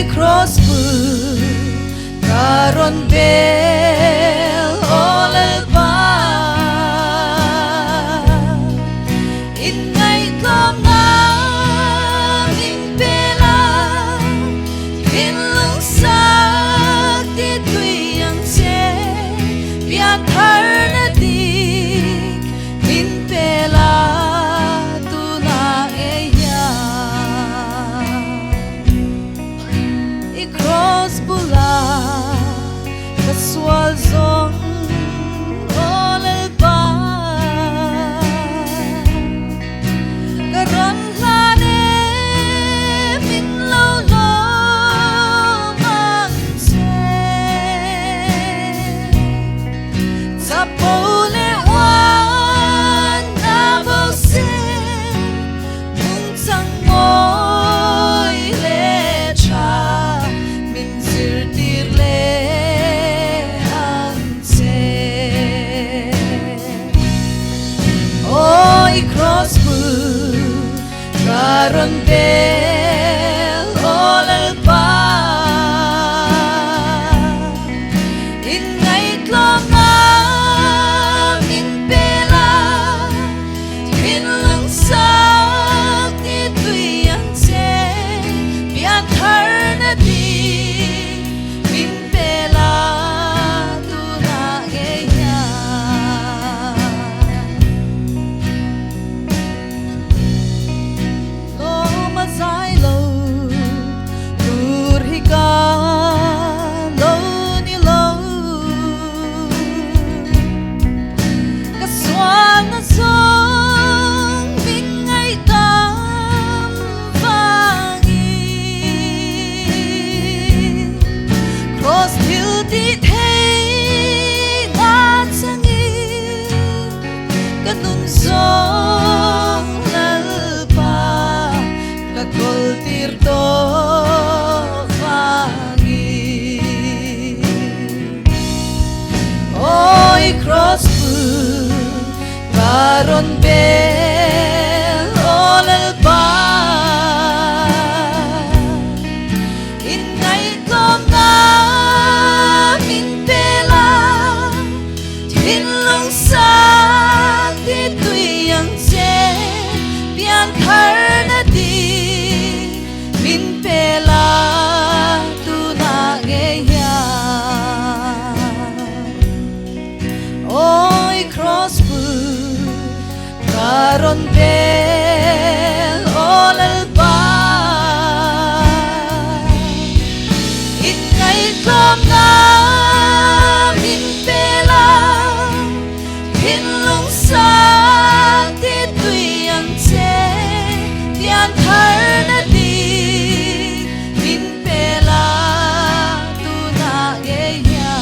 Cross karon bel olel ba ingay ko nga pela hinlong sak tituy ang se biat har na dik min pela cross bula kaswal zong olel ba karon lane min lo lo man se sa pole wan na bo se mung sang moy le cha cross karon bel olel ba ingay klonga min pela hinlong sak tituy ang se biat har na di min pela tunagaya cross karon bel olel ba ingay ko nga min pela hinlong sak tituy ang se biat har na di min pela tunagaya cross karon bel olel ba ingay ko nga min pela hinlong sak tituy ang se biat har na di min pela tunagaya.